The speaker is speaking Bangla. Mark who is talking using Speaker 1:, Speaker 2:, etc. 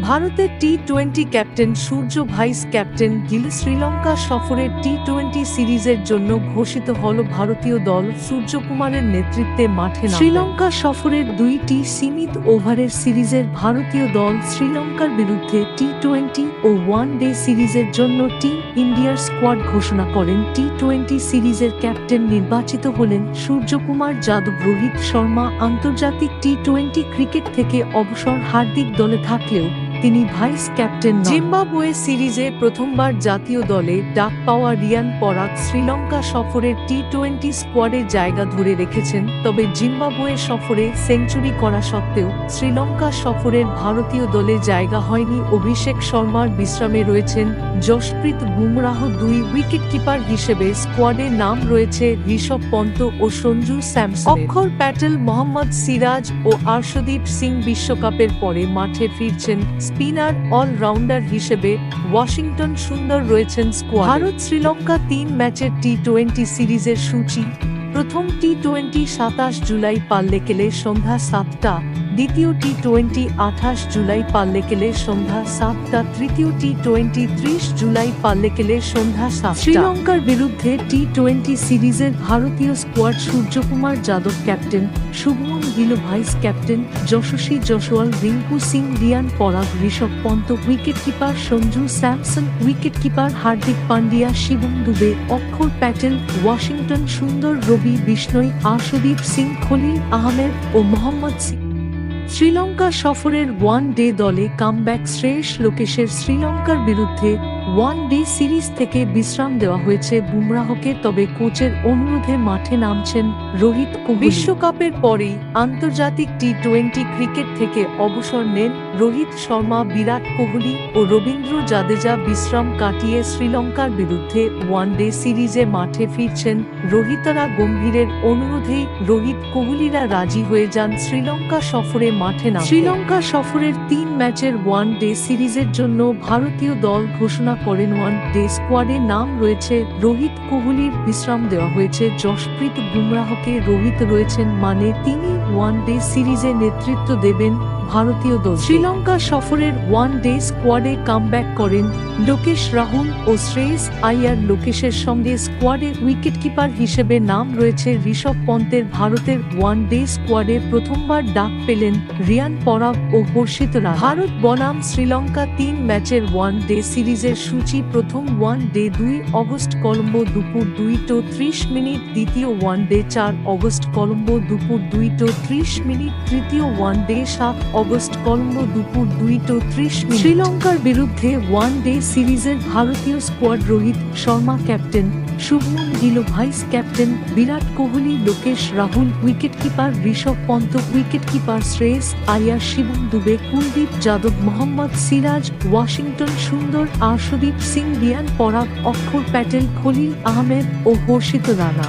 Speaker 1: ভারতের টি-20 ক্যাপ্টেন সূর্য ভাইস ক্যাপ্টেন গিল শ্রীলঙ্কা সফরের টি-20 সিরিজের জন্য ঘোষিত হল ভারতীয় দল সূর্যকুমারের নেতৃত্বে মাঠে নামবে। শ্রীলঙ্কা সফরের 2টি সীমিত ওভারের সিরিজের ভারতীয় দল শ্রীলঙ্কার বিরুদ্ধে টি-20 ও ওয়ান-ডে সিরিজের জন্য টিম ইন্ডিয়ার স্কোয়াড ঘোষণা করেন। টি-20 সিরিজের ক্যাপ্টেন নির্বাচিত হলেন সূর্যকুমার যাদব। রোহিত শর্মা আন্তর্জাতিক টি-20 ক্রিকেট থেকে অবসর। হার্দিক দলে থাকলেও তিনি ভাইস ক্যাপ্টেন। জিম্বাবুয়ে সিরিজে প্রথমবার জাতীয় দলে ডাক পাওয়া রিয়ান পরাগ শ্রীলঙ্কা সফরের টি-20 স্কোয়াডে জায়গা ধরে রেখেছেন। তবে জিম্বাবুয়ে সফরে সেঞ্চুরি করা সত্ত্বেও শ্রীলঙ্কা সফরের ভারতীয় দলে জায়গা হয়নি। অভিষেক শর্মার বিশ্রামে রয়েছেন জশপ্রীত বুমরাহ। 2 উইকেটকিপার হিসেবে স্কোয়াডে নাম রয়েছে ঋষভ পন্ত ও সঞ্জু স্যামসন। অক্ষর প্যাটেল, মোহাম্মদ সিরাজ ও আর্শদীপ সিং বিশ্বকাপের পরে মাঠে ফিরছেন। স্পিনার অলরাউন্ডার হিসেবে ওয়াশিংটন সুন্দর রয়েছেন স্কোয়াডে। ভারত শ্রীলঙ্কা 3 ম্যাচের টি-20 সিরিজের সূচি। প্রথম টি-20 27 জুলাই পাল্লেকেলে সন্ধ্যা 7টা, দ্বিতীয় টি-20 28 জুলাই পাল্লেকেলে সন্ধ্যা 7টা, তৃতীয় টি-20 30 জুলাই পাল্লেকেলে সন্ধ্যা 7টা। শ্রীলঙ্কার বিরুদ্ধে টি-20 সিরিজের ভারতীয় squad Suryakumar Yadav captain, Shubman Gill vice captain, Yashasvi Jaiswal, Rinku Singh, Riyan Parag, Rishabh Pant, wicketkeeper Sanju Samson, wicketkeeper Hardik Pandya, Shivam Dube, Axar Patel, Washington সুন্দর, রবি বিষ্ণই, আর্শদীপ সিং, খলিল আহমেদ ও মোহাম্মদ সিং। শ্রীলঙ্কা সফরের ওয়ান-ডে দলে কামব্যাক শ্রেয়স লোকেশের। শ্রীলঙ্কার বিরুদ্ধে ওয়ান-ডে সিরিজ থেকে বিশ্রাম দেওয়া হয়েছে বুমরাহকে, তবে কোচের অনুরোধে মাঠে নামছেন রোহিত কোহলি। বিশ্বকাপের পরেই আন্তর্জাতিক টি-20 ক্রিকেট থেকে অবসর নেন রোহিত শর্মা। বিরাট কোহলি ও রবীন্দ্র জাদেজা বিশ্রাম কাটিয়ে শ্রীলঙ্কার বিরুদ্ধে ওয়ান-ডে সিরিজে মাঠে ফিরছেন। রোহিতরা গম্ভীরের অনুরোধেই রোহিত কোহলিরা রাজি হয়ে যান শ্রীলঙ্কা সফরে মাঠে নামতে। শ্রীলঙ্কা সফরের 3 ম্যাচের ওয়ান-ডে সিরিজের জন্য ভারতীয় দল ঘোষণা করেন। ওয়ান-ডে স্কোয়াডে নাম রয়েছে রোহিত কোহলির। বিশ্রাম দেওয়া হয়েছে যশপ্রীত বুমরাহকে। রোহিত রয়েছেন মানে তিনি ওয়ান-ডে সিরিজে নেতৃত্ব দেবেন ভারতীয় দল। শ্রীলঙ্কা সফরের ওয়ান-ডে স্কোয়াডে কামব্যাক করেন লোকেশ রাহুল ও শ্রেয়স আইয়ার। লোকেশের সঙ্গে স্কোয়াডে উইকেটকিপার হিসেবে নাম রয়েছে ঋষভ পন্তের। ভারতের ওয়ান-ডে স্কোয়াডে প্রথমবার ডাক পেলেন রিয়ান পরাগ ও হর্ষিত রানা। ভারত বনাম শ্রীলঙ্কা 3 ম্যাচের ওয়ান-ডে সিরিজের সূচি। প্রথম ওয়ান-ডে 2 অগস্ট কলম্বো দুপুর 2:30, দ্বিতীয় ওয়ান-ডে 4 অগস্ট কলম্বো দুপুর 2:30, তৃতীয় ওয়ান-ডে 7 অগস্ট কলম্বো দুপুর 2:30। শ্রীলঙ্কার বিরুদ্ধে ওয়ান-ডে সিরিজের ভারতীয় squad Rohit Sharma captain, Shubman Gill vice captain, Virat Kohli, Lokesh Rahul, wicketkeeper Rishabh Pant, wicketkeeper Shreyas Iyer, Shivam Dube, Kuldeep Yadav, Mohammed Siraj, Washington Sundar, Arshdeep Singh, Riyan পরাগ, অক্ষর প্যাটেল, খলিল আহমেদ ও হর্ষিত রানা।